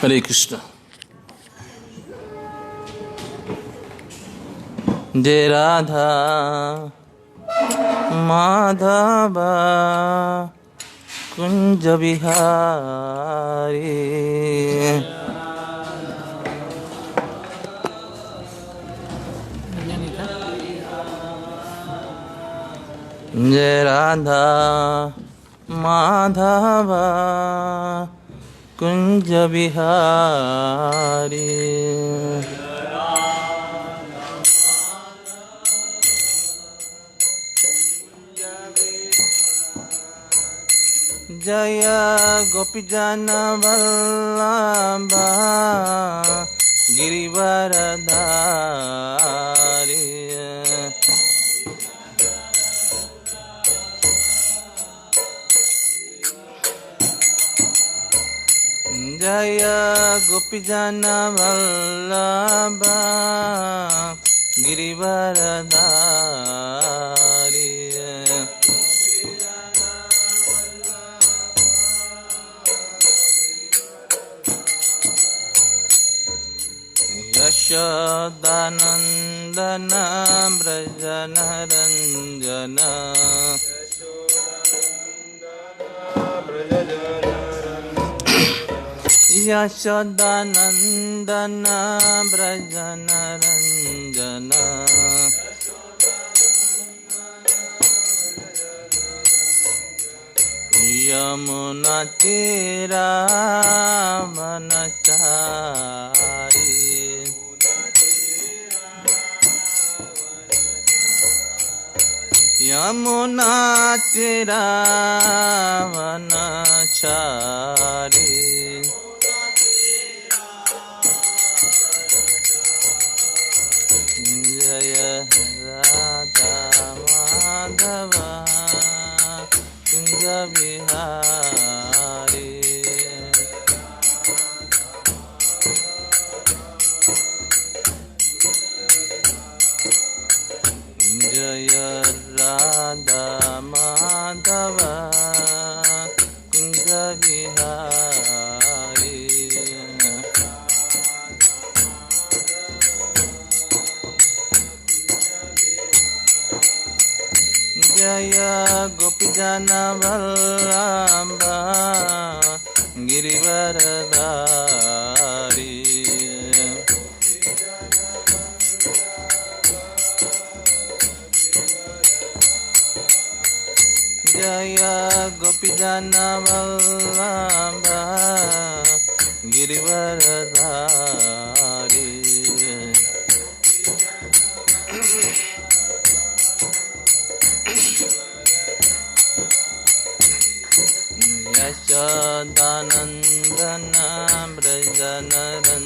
हरे कृष्ण। जय राधा माधव कुंज बिहारी। जय राधा माधव कुंज बिहारी। जय गोपीजन वल्लभ गिरिवरधारी। जय गोपीजन वल्लभ गिरिवरधारी। यशोदानंदन ब्रजनरंजन। यशोदानंदन ब्रजनरंजन। यमुना तीरावनचारी। यमुना तीरावनचारी। जय राधा माधव कुंज बिहारी। जय राधा माधव कुंज बिहारी। जय गोपीजन वल्लभ गिरिवरधारी। जय गोपीजन वल्लभ गिरिवरधारी। यशोदानंदन ब्रजनरंजन।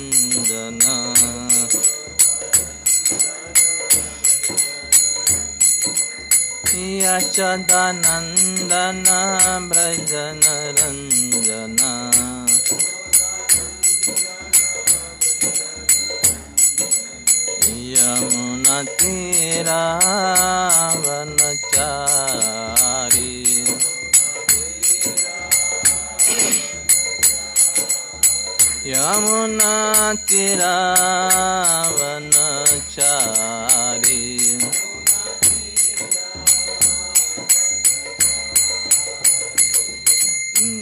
यशोदानंदन ब्रजनरंजन। यमुना तीरावनचारी। यमुना तीरावनचारी।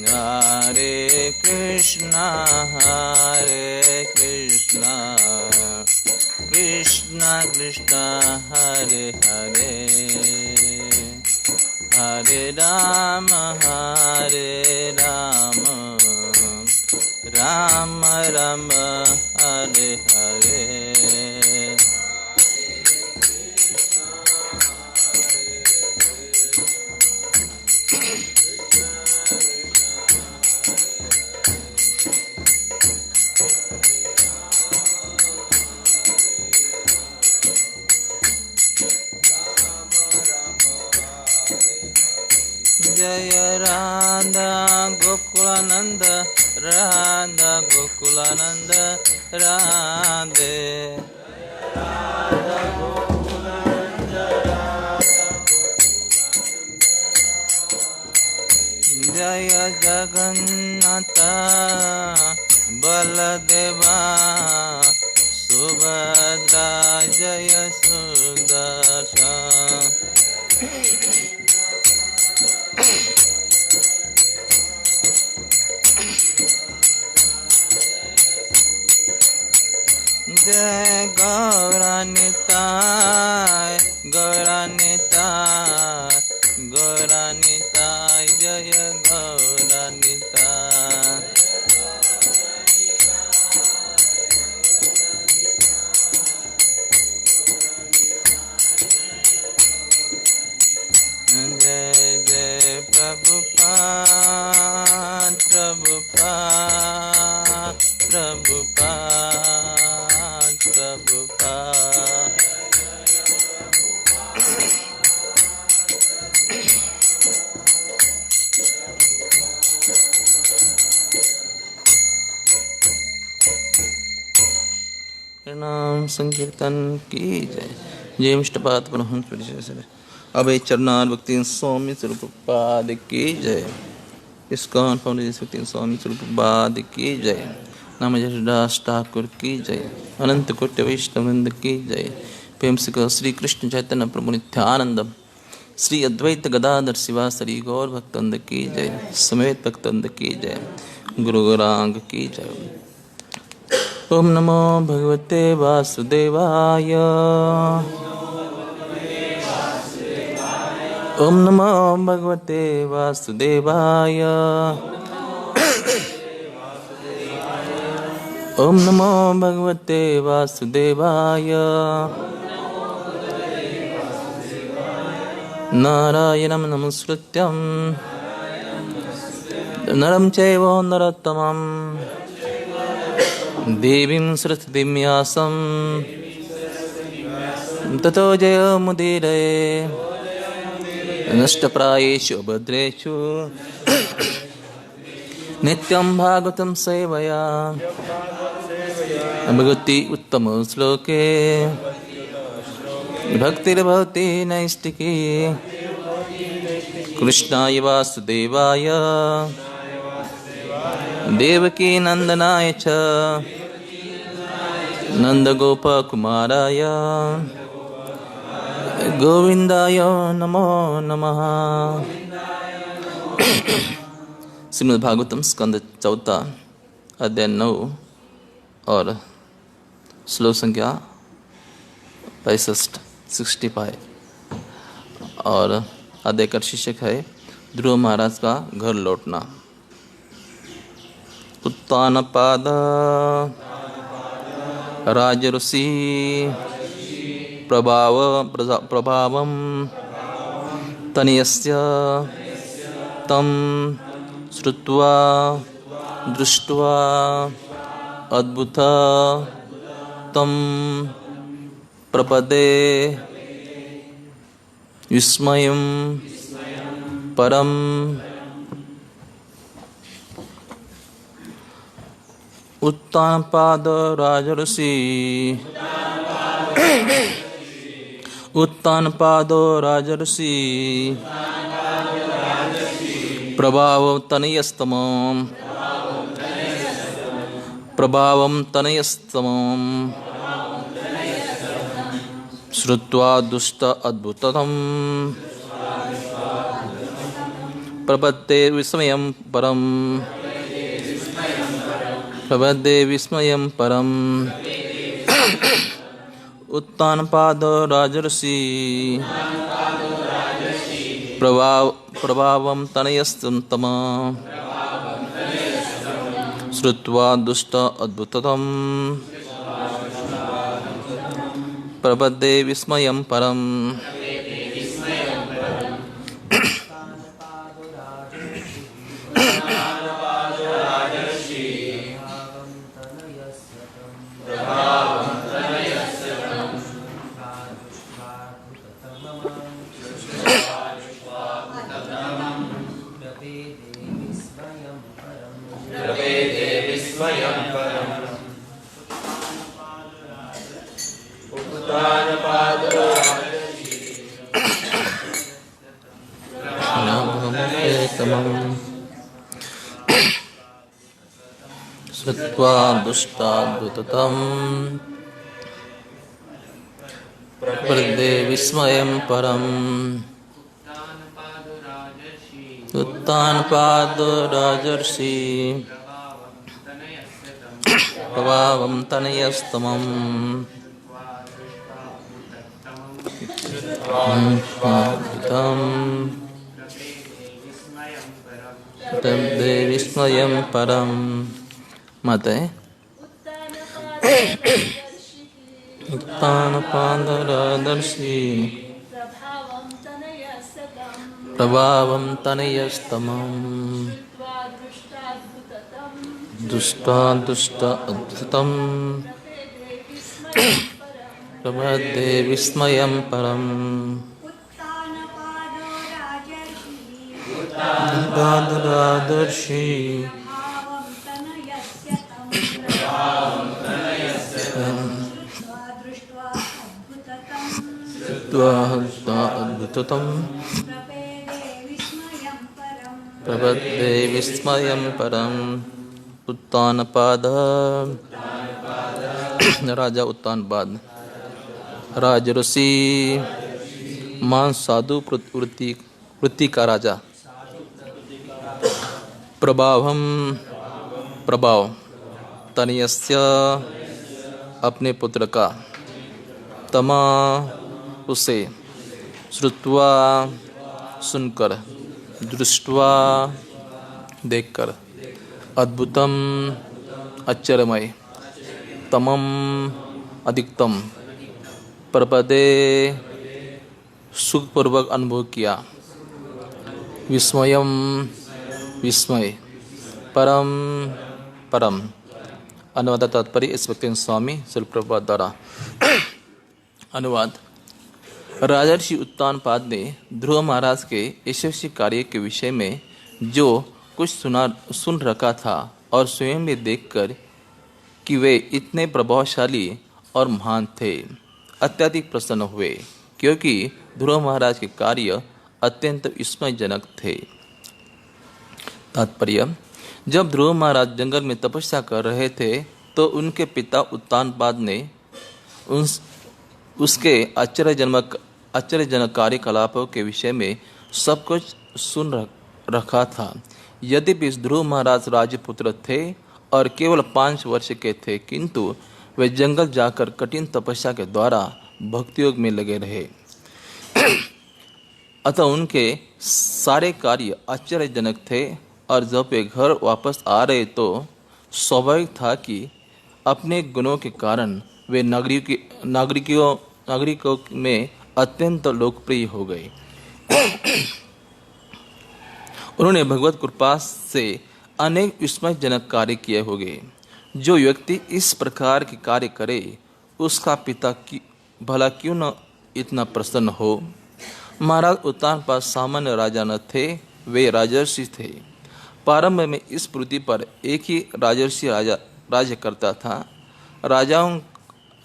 हरे कृष्णा कृष्णा कृष्णा हरे हरे, हरे राम राम राम हरे हरे। जय राधा गोकुलानंद राधा गोकुलानंद राधे। जय जगन्नाथ बलदेवा सुभद्रा जय सुदर्शन। जय गौरानिताय गौरानिताय गौरानिताय जय गौरानिताय। जय जय प्रभुपाद प्रभुपाद प्रभुपाद प्रभुपाद। प्रणाम संकीर्तन की जय। जय इष्टपाद परमहंस परिचय अभय चरणार भक्ति स्वामी स्वरूपपाद की जय। इस्कॉन फाउंडेशन भक्ति स्वामी स्वरूपपाद की जय। नाम जसदास ठाकुर की जय। अनंत कोटि वैष्णववृंद की जय। प्रेम से कहो श्री कृष्ण चैतन्य प्रभु नित्यानंद श्री अद्वैत गदाधर शिवासरी गौर भक्तवृंद की जय। समेत भक्तवृंद की जय। गुरु गौरांग की जय। ओम नमो भगवते वासुदेवाय। ओम नमो भगवते वासुदेवाय। ओम नमो भगवते वासुदेवाय। नारायणं नमस्कृत्यं नरं चैव नरोत्तमं देवीं सरस्वतीं व्यासं ततो जयमुदीरये। नष्टप्रायेषु भद्रेषु नित्यं भागवतं सेवया। भगवती उत्तम श्लोके भक्तिर्भवति नैष्टिकी। कृष्णाय वासुदेवाय देवकी नंदनाय च नंदगोपकुमाराय गोविंदाय नमो नमः। श्रीमद् भागवतम स्कंद 4 अध्याय 9 और श्लोक संख्या 65 और अध्याय का शीर्षक है ध्रुव महाराज का घर लौटना। उत्तानपाद राजऋषि प्रभावं तनयस्य तं श्रुत्वा दृष्ट्वा अद्भुत तं प्रपदे विस्मयं परम। उत्तानपाद राजऋषि उत्तानपादो राजऋषि प्रभावं तनयस्तमं श्रुत्वा दुष्ट अद्भुतं प्रपद्ये विस्मयं परम्। उत्तानपाद राजऋषि प्रभावं तनयस्तम श्रुत्वा दुष्ट अद्भुतं प्रपद्ये विस्मयं परम्। श्रुत्वा दुष्टाद्भुतम् प्रपद्ये विस्मयं परम् उत्तानपादो राजर्षि प्रभावं तनयस्तमम् प्रपद्ये विस्मयं परम् मते उत्तानपादराजर्षि प्रभावं तनयस्तमम् दुष्टाद्भुतम् प्रपद्ये विस्मयं परम् उत्तानपादराजर्षि अद्भुतम् प्रपद्ये विस्मयं परम् उत्तानपाद राजा उत्तानपाद राजऋषि मान साधु वृत्ति का राजा प्रभाव तनयस्य अपने पुत्र का तमा उसे श्रुत्वा सुनकर दृष्ट्वा देखकर अद्भुतम आश्चर्यमय तमम अधिकतम प्रपदे सुखपूर्वक अनुभव किया विस्मय परम अनुवाद तात्पर्य इस व्यक्ति स्वामी शिल प्रभुपाद द्वारा अनुवाद राजर्षि उत्तानपाद ने ध्रुव महाराज के यशस्वी कार्य के विषय में जो कुछ सुन रखा था और स्वयं भी देखकर कि वे इतने प्रभावशाली और महान थे अत्यधिक प्रसन्न हुए क्योंकि ध्रुव महाराज के कार्य अत्यंत विस्मयजनक थे। तात्पर्य जब ध्रुव महाराज जंगल में तपस्या कर रहे थे तो उनके पिता उत्तानपाद ने उसके आश्चर्यजनक कार्यकलापों के विषय में सब कुछ सुन रखा था। यद्यपि ध्रुव महाराज राजपुत्र थे और केवल 5 वर्ष के थे किंतु वे जंगल जाकर कठिन तपस्या के द्वारा भक्ति योग में लगे रहे। अतः उनके सारे कार्य आश्चर्यजनक थे और जब वे घर वापस आ रहे तो स्वाभाविक था कि अपने गुणों के कारण वे नागरिकों में अत्यंत लोकप्रिय हो गए। उन्होंने भगवत कृपा से अनेक विस्मयजनक कार्य किए होंगे। जो व्यक्ति इस प्रकार के कार्य करे उसका पिता भला क्यों न इतना प्रसन्न हो। महाराज उत्तानपाद सामान्य राजा न थे, वे राजर्षि थे। प्रारंभ में इस पृथ्वी पर एक ही राजर्षि राज्य करता था।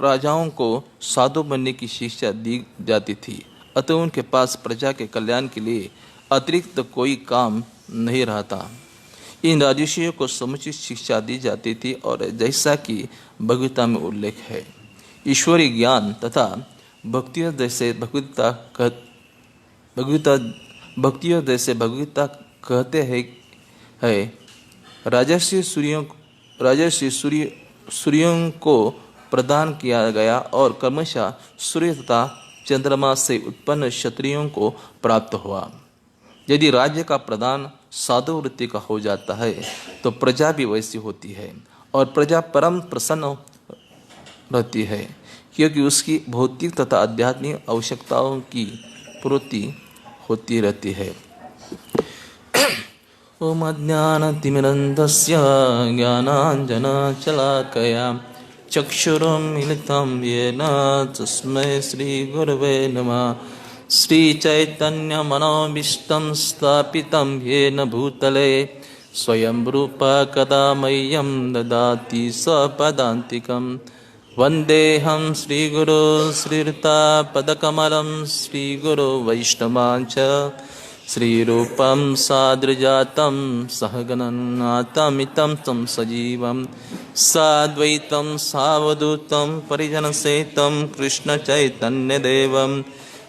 राजाओं को साधु बनने की शिक्षा दी जाती थी, अतः उनके पास प्रजा के कल्याण के लिए अतिरिक्त कोई काम नहीं रहा था। इन राजर्षियों को समुचित शिक्षा दी जाती थी और जैसा कि भगवद्गीता में उल्लेख है, ईश्वरीय ज्ञान तथा भक्तियों जैसे भगवद्गीता कहते हैं राजर्षि सूर्यों को प्रदान किया गया और क्रमशः सूर्य तथा चंद्रमा से उत्पन्न क्षत्रियों को प्राप्त हुआ। यदि राज्य का प्रदान साधु वृत्ति का हो जाता है तो प्रजा भी वैसी होती है और प्रजा परम प्रसन्न रहती है क्योंकि उसकी भौतिक तथा आध्यात्मिक आवश्यकताओं की पूर्ति होती रहती है। ओम अज्ञानतिमिरन्धस्य ज्ञानाञ्जनशलाकया चक्षुरुन्मीलितं येन तस्मै श्रीगुरवे नमः। श्रीचैतन्यमनोभीष्टं स्थापितं येन भूतले स्वयं रूप कदा मह्यं ददाति स्वपदान्तिकं। वन्देऽहं श्रीगुरो श्रीयुतापदकमलं श्रीगुरो वैष्णवांच श्रीरूपं साद्रजातं सहगणनाथमितं तं सजीवं साद्वैतं सावधूतं परिजनसहितं कृष्णचैतन्यदेवं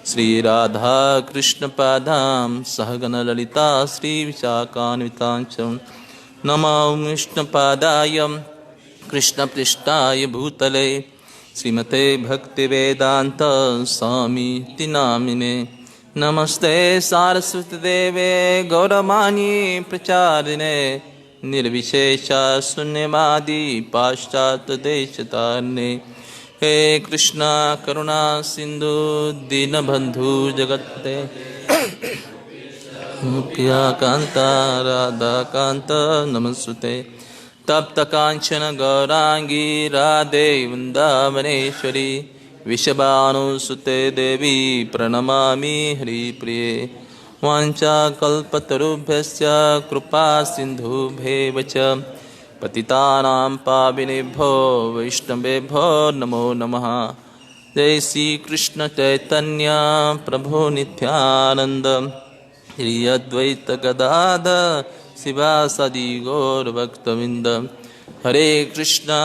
श्रीराधाकृष्णपादां सहगणललिता श्रीविशाखान्वितांच नमो विष्णुपादाय कृष्णपृष्ठाय भूतले श्रीमते भक्तिवेदांत स्वामीति नामिने नमस्ते सारस्वती देवे गौरवाणी प्रचारिणे निर्विशेष शून्यवादी पाश्चात्य देशतारिणे हे कृष्णा करुणा सिंधु दीनबंधु जगत्ते मुख्या कांता राधा कांता नमस्ते तप्त कांचन गौरांगी राधे वृंदावनेश्वरी विषभानुसुते देवी प्रणमामि हरिप्रिये वाञ्छाकल्पतरुभ्यश्च कृपा सिन्धुभ्येव च पतितानां पावनेभ्यो वैष्णवेभ्यो नमो नमः। जय श्री कृष्ण चैतन्य प्रभु नित्यानंद श्री अद्वैत गदाधर शिवासादि गौरभक्तवृंद हरे कृष्णा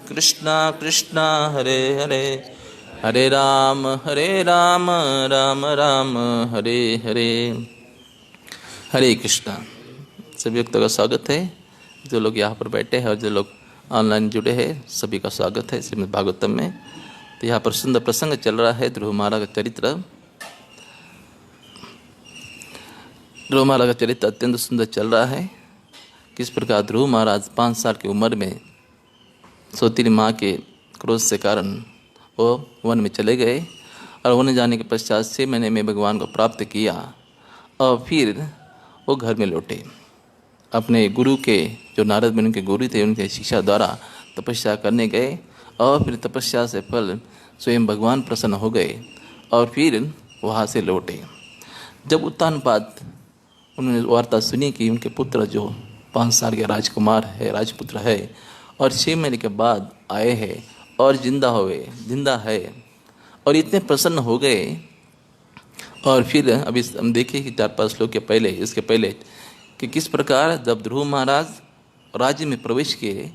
कृष्णा कृष्णा हरे हरे हरे राम राम राम हरे हरे। हरे कृष्णा। सभी भक्तों का स्वागत है। जो लोग यहाँ पर बैठे हैं और जो लोग ऑनलाइन जुड़े हैं सभी का स्वागत है श्रीमद् भागवतम में। तो यहाँ पर सुंदर प्रसंग चल रहा है ध्रुव महाराज का चरित्र। ध्रुव महाराज का चरित्र अत्यंत सुंदर चल रहा है। किस प्रकार ध्रुव महाराज 5 साल की उम्र में सौतेली माँ के क्रोध से कारण वो वन में चले गए और वन जाने के पश्चात 6 महीने में भगवान को प्राप्त किया और फिर वो घर में लौटे। अपने गुरु के जो नारद मुनि के गुरु थे उनके शिक्षा द्वारा तपस्या करने गए और फिर तपस्या से फल स्वयं भगवान प्रसन्न हो गए और फिर वहाँ से लौटे। जब उत्तानपाद उन्होंने वार्ता सुनी कि उनके पुत्र जो 5 साल के राजकुमार है राजपुत्र है और 6 महीने के बाद आए हैं और जिंदा है और इतने प्रसन्न हो गए। और फिर अभी हम देखिए कि 4-5 श्लोक के पहले इसके पहले कि किस प्रकार जब ध्रुव महाराज राज्य में प्रवेश किए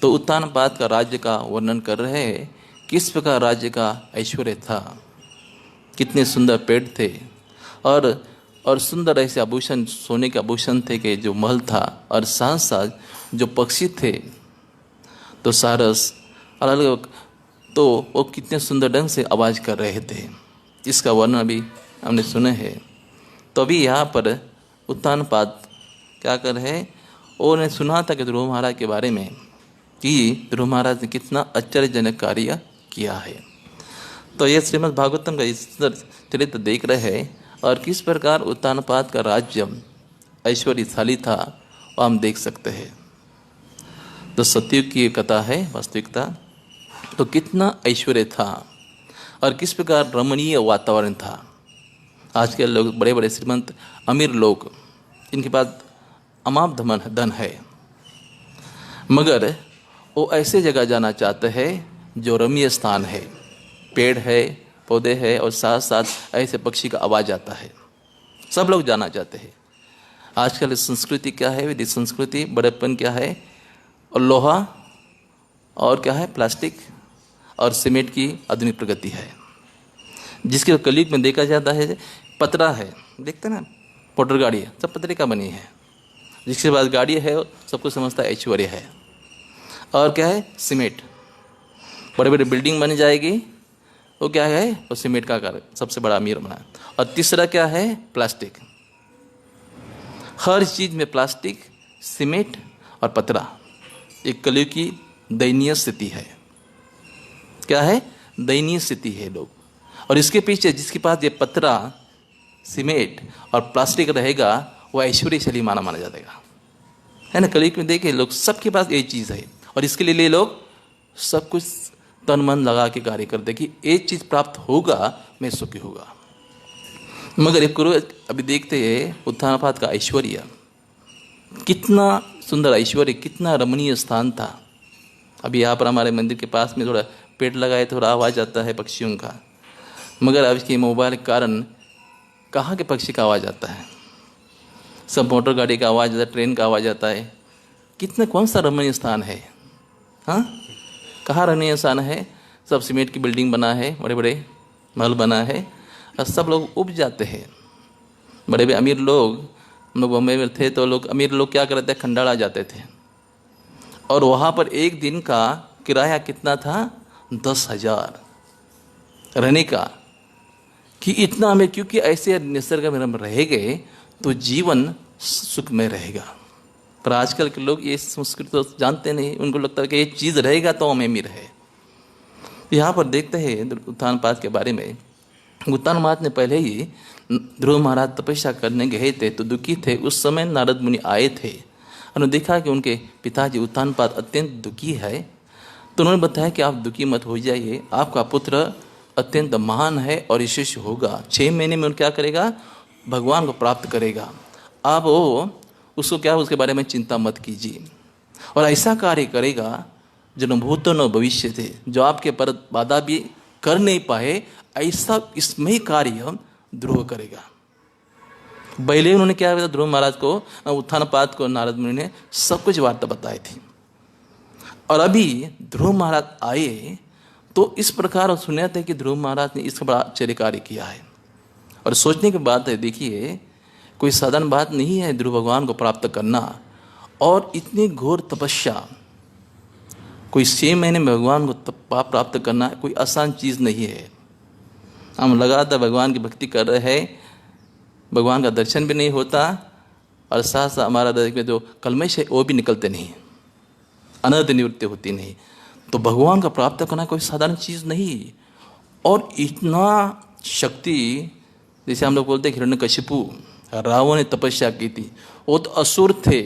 तो उत्तानपाद का राज्य का वर्णन कर रहे हैं। किस प्रकार राज्य का ऐश्वर्य था, कितने सुंदर पेड़ थे और सुंदर ऐसे आभूषण सोने के आभूषण थे कि जो महल था और साथ साथ जो पक्षी थे तो सारस अलग अलग तो वो कितने सुंदर ढंग से आवाज़ कर रहे थे। इसका वर्णन अभी हमने सुने हैं। तो अभी यहाँ पर उत्तानपाद क्या कर रहे हैं, उन्होंने सुना था कि ध्रुव महाराज के बारे में कि ध्रुव महाराज ने कितना आश्चर्यजनक कार्य किया है। तो ये श्रीमद् भागवतम का इस चरित्र देख रहे हैं और किस प्रकार उत्तानपाद का राज्य ऐश्वर्यशाली था वो हम देख सकते हैं। तो सतयुग की कथा है वास्तविकता। तो कितना ऐश्वर्य था और किस प्रकार रमणीय वातावरण था। आज के लोग बड़े बड़े श्रीमंत अमीर लोग इनके पास अमाप धन है मगर वो ऐसे जगह जाना चाहते हैं जो रमणीय स्थान है, पेड़ है, पौधे हैं और साथ साथ ऐसे पक्षी का आवाज़ आता है। सब लोग जाना चाहते हैं। आजकल संस्कृति क्या है, विधि संस्कृति बड़ेपन क्या है और लोहा और क्या है प्लास्टिक और सीमेंट की आधुनिक प्रगति है। जिसके कलयुग में देखा जाता है पतरा है, देखते ना मोटर गाड़ी है सब पतरे का बनी है। जिसके बाद गाड़ी है सबको समझता है ऐश्वर्य है। और क्या है सीमेंट, बड़े बड़े बिल्डिंग बन जाएगी वो क्या है वो सीमेंट का कार्य सबसे बड़ा अमीर बना। और तीसरा क्या है प्लास्टिक। हर चीज़ में प्लास्टिक, सीमेंट और पतरा। एक कलयुग की दयनीय स्थिति है। क्या है दयनीय स्थिति है लोग। और इसके पीछे जिसके पास ये पतरा, सीमेंट और प्लास्टिक रहेगा वो ऐश्वर्यशाली माना जाएगा, है ना। कलयुग में देखे लोग सबके पास ये चीज़ है और इसके लिए लोग सब कुछ तन मन लगा के कार्य करते कि एक चीज़ प्राप्त होगा मैं सुखी होगा। मगर एक करो अभी देखते हैं उत्तानपाद का ऐश्वर्य, कितना सुंदर ऐश्वर्य, कितना रमणीय स्थान था। अभी यहाँ पर हमारे मंदिर के पास में थोड़ा पेड़ लगाए, थोड़ा आवाज़ आता है पक्षियों का। मगर अब इसके मोबाइल के कारण कहाँ के पक्षी का आवाज़ आता है, सब मोटर गाड़ी का आवाज़ आता है, ट्रेन का आवाज़ आता है। कितने कौन सा रमणीय स्थान है, हाँ कहाँ रमणीय स्थान है? सब सीमेंट की बिल्डिंग बना है, बड़े बड़े महल बना है, और सब लोग उब जाते हैं। बड़े बड़े अमीर लोग, हम लोग बम्बई में थे तो लोग अमीर लोग क्या करते थे, खंडाला जाते थे, और वहाँ पर एक दिन का किराया कितना था, 10,000 रहने का। कि इतना हमें, क्योंकि ऐसे निसर्ग में हम रहेंगे तो जीवन सुखमय रहेगा। पर आजकल के लोग ये संस्कृति तो जानते नहीं, उनको लगता है कि ये चीज़ रहेगा तो हमें भी रहे। यहाँ पर देखते हैं उत्थान पाद के बारे में। उत्थान महाराज ने पहले ही, ध्रुव महाराज तपस्या करने गए थे तो दुखी थे। उस समय नारद मुनि आए थे और देखा कि उनके पिताजी उत्थान पाद अत्यंत दुखी है, तो उन्होंने बताया कि आप दुखी मत हो जाइए, आपका पुत्र अत्यंत महान है और यशस्वी होगा। 6 महीने में क्या करेगा, भगवान को प्राप्त करेगा। आप वो उसको क्या, उसके बारे में चिंता मत कीजिए, और ऐसा कार्य करेगा जो न भूतो न भविष्य थे, जो आपके पर बाधा भी कर नहीं पाए, ऐसा इसमें कार्य ध्रुव करेगा। पहले उन्होंने क्या किया, ध्रुव महाराज को, उत्थान पाद को नारद मुनि ने सब कुछ वार्ता बताई थी। और अभी ध्रुव महाराज आए तो इस प्रकार सुने थे कि ध्रुव महाराज ने इसका बड़ा आश्चर्य कार्य किया है। और सोचने की बात है, देखिए कोई साधारण बात नहीं है ध्रुव भगवान को प्राप्त करना, और इतनी घोर तपस्या, कोई 6 महीने में भगवान को प्राप्त करना कोई आसान चीज़ नहीं है। हम लगातार भगवान की भक्ति कर रहे हैं, भगवान का दर्शन भी नहीं होता, और साथ साथ हमारा हृदय में जो कलमश है वो भी निकलते नहीं, अनर्थ निवृत्ति होती नहीं। तो भगवान का प्राप्त करना कोई साधारण चीज़ नहीं। और इतना शक्ति, जैसे हम लोग बोलते हैं हिरण्यकशिपु, रावण ने तपस्या की थी, वो तो असुर थे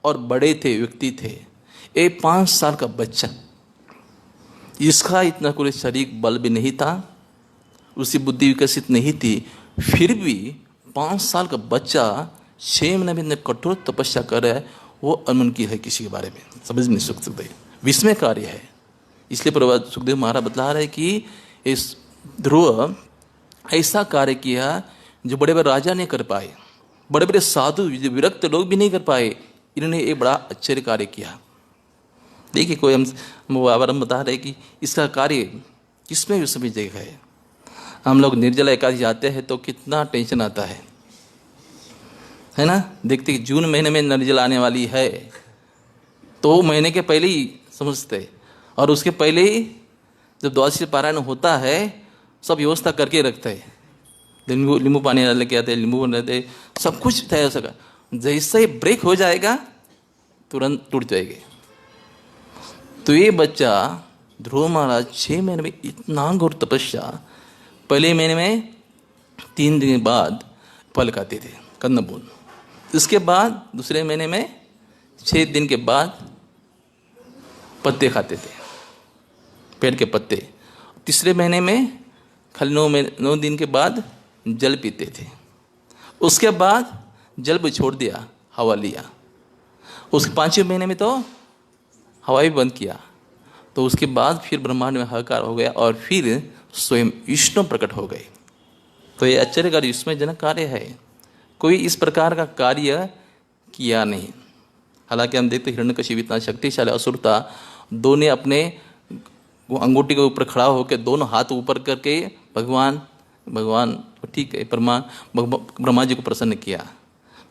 और बड़े थे, व्यक्ति थे। एक 5 साल का बच्चा, इसका इतना कोई शरीर बल भी नहीं था, उसकी बुद्धि विकसित नहीं थी, फिर भी 5 साल का बच्चा 6 महीने में कठोर तपस्या कर रहा है, वो अनमुमकिन है किसी के बारे में समझ नहीं सकते, विस्मय कार्य है। इसलिए प्रभु सुखदेव महाराज बता रहे कि इस ध्रुव ऐसा कार्य किया जो बड़े बड़े राजा नहीं कर पाए, बड़े बड़े साधु विरक्त लोग भी नहीं कर पाए, इन्होंने एक बड़ा आश्चर्य कार्य किया। देखिए कोई हम बता रहे कि इसका कार्य किसमें भी सभी जगह है। हम लोग निर्जला एकादशी जाते हैं तो कितना टेंशन आता है ना। देखते कि जून महीने में निर्जला आने वाली है तो महीने के पहले ही समझते, और उसके पहले ही जब द्वादशी पारायण होता है सब व्यवस्था करके रखते हैं, नींबू पानी लेके आते, नींबू रहते, सब कुछ तैयार सका। जैसे ही ब्रेक हो जाएगा तुरंत टूट जाएंगे। तो ये बच्चा ध्रुव महाराज 6 महीने में इतना घोर तपस्या, पहले महीने में 3 दिन बाद फल खाते थे कंदमूल, इसके बाद दूसरे महीने में 6 दिन के बाद पत्ते खाते थे, पेड़ के पत्ते। तीसरे महीने में खाली 9 दिन के बाद जल पीते थे। उसके बाद जल भी छोड़ दिया, हवा लिया। उसके 5वें महीने में तो हवा भी बंद किया। तो उसके बाद फिर ब्रह्मांड में हाहाकार हो गया और फिर स्वयं विष्णु प्रकट हो गए। तो ये आश्चर्यकारी विस्मयजनक कार्य है, कोई इस प्रकार का कार्य किया नहीं। हालांकि हम देखते हिरण्यकशिपु इतना शक्तिशाली असुर था, दोनों अपने वो अंगूठी के ऊपर खड़ा होकर दोनों हाथ ऊपर करके भगवान ठीक है ब्रह्मा जी को प्रसन्न किया।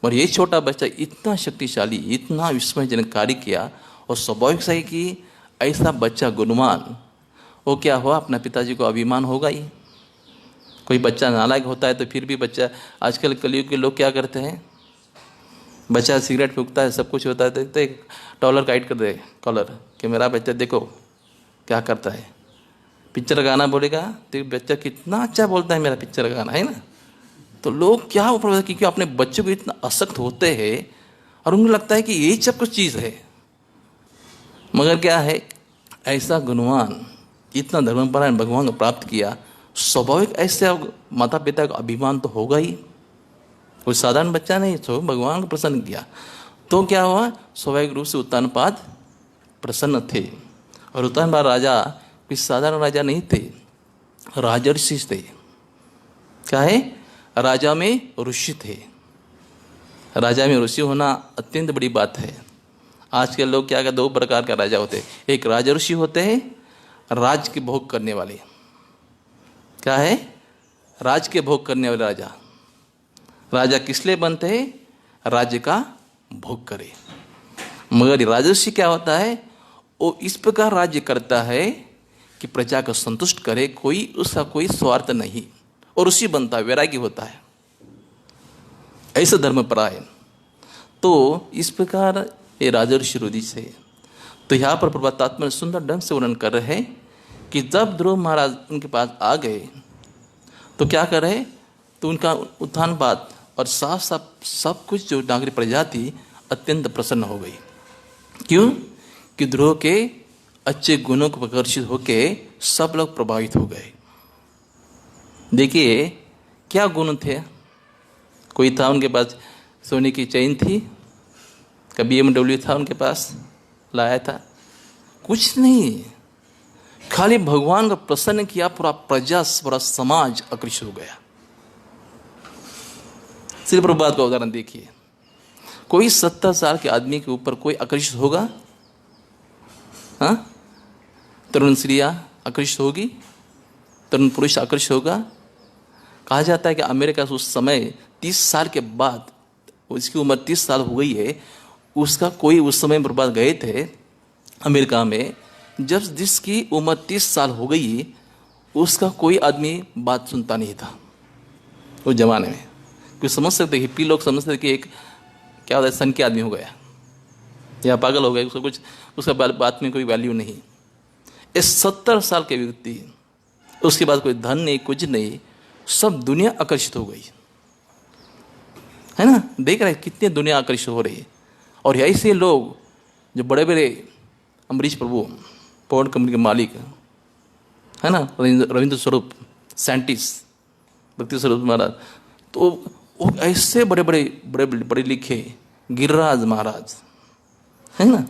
और ये छोटा बच्चा इतना शक्तिशाली, इतना विस्मयजनक कार्य किया। और स्वाभाविक सही कि ऐसा बच्चा गुणवान, वो क्या हुआ, अपना पिताजी को अभिमान होगा ही। कोई बच्चा नालायक होता है तो फिर भी बच्चा, आजकल कलयुग के लोग क्या करते हैं, बच्चा सिगरेट फूंकता है, सब कुछ होता है, देखते टॉलर काइट कर दे कॉलर कि मेरा बच्चा देखो क्या करता है। पिक्चर गाना बोलेगा तो बच्चा कितना अच्छा बोलता है, मेरा पिक्चर गाना है ना। तो लोग क्या ऊपर, क्योंकि अपने बच्चे को इतना आसक्त होते हैं और उनको लगता है कि यही सब कुछ चीज़ है। मगर क्या है, ऐसा गुणवान, इतना धर्मपरायण भगवान को प्राप्त किया, स्वाभाविक ऐसे माता पिता का अभिमान तो होगा ही। कोई साधारण बच्चा नहीं, तो भगवान को प्रसन्न किया। तो क्या हुआ, स्वाभाविक रूप से उत्तानपाद प्रसन्न थे। और उत्तानपाद राजा कोई साधारण राजा नहीं थे, राजर्षि थे। क्या है, राजा में ऋषि थे। राजा में ऋषि होना अत्यंत बड़ी बात है। आज के लोग क्या, दो प्रकार का राजा होते हैं। एक राजा ऋषि होते हैं, राज के भोग करने वाले। क्या है? राज के भोग करने वाले राजा। राजा किस लिए बनते हैं? राज्य का भोग करे। मगर राजर्षि क्या होता है? वो इस प्रकार राज्य करता है कि प्रजा को संतुष्ट करे, कोई उसका कोई स्वार्थ नहीं, और ऋषि बनता है, वैरागी होता है, ऐसा धर्म परायण। तो इस प्रकार ये राजर्षि रुदि से। तो यहाँ पर प्रभातात्मा सुंदर ढंग से वर्णन कर रहे हैं कि जब ध्रुव महाराज उनके पास आ गए तो क्या कर रहे? तो उनका उत्थान बात और साफ साफ सब कुछ जो नागरिक प्रजा थी अत्यंत प्रसन्न हो गई। क्यों? कि ध्रुव के अच्छे गुणों को आकर्षित होकर सब लोग प्रभावित हो गए। देखिए क्या गुण थे। कोई था उनके पास सोने की चेन थी, कभी BMW था उनके पास, लाया था? कुछ नहीं, खाली भगवान को प्रसन्न किया, पूरा प्रजा, पूरा समाज आकर्षित हो गया। सिर्फ प्रभुपाद का उदाहरण देखिए, कोई 70 साल के आदमी के ऊपर कोई आकर्षित होगा? हाँ, तरुण स्त्रियां आकर्षित होगी, तरुण पुरुष आकर्षित होगा। कहा जाता है कि अमेरिका से उस समय 30 साल के बाद, उसकी उम्र 30 साल हो गई है, उसका कोई, उस समय प्रभुपाद गए थे अमेरिका में, जब जिसकी उम्र 30 साल हो गई उसका कोई आदमी बात सुनता नहीं था उस जमाने में। कोई समझ सकते, हिप्पी लोग समझते कि एक क्या होता है, सन के आदमी हो गया या पागल हो गया, उसको कुछ, उसका बात में कोई वैल्यू नहीं। इस 70 साल के व्यक्ति, उसके बाद कोई धन नहीं, कुछ नहीं, सब दुनिया आकर्षित हो गई है ना। देख रहे हैं कितनी दुनिया आकर्षित हो रही है। और ऐसे लोग जो बड़े बड़े अम्बरीश प्रभु, पवन कंपनी के मालिक है ना, रविंद्र स्वरूप, साइंटिस्ट, भक्ति स्वरूप महाराज, तो वो ऐसे बड़े बड़े बड़े बड़े लिखे, गिरिराज महाराज है ना,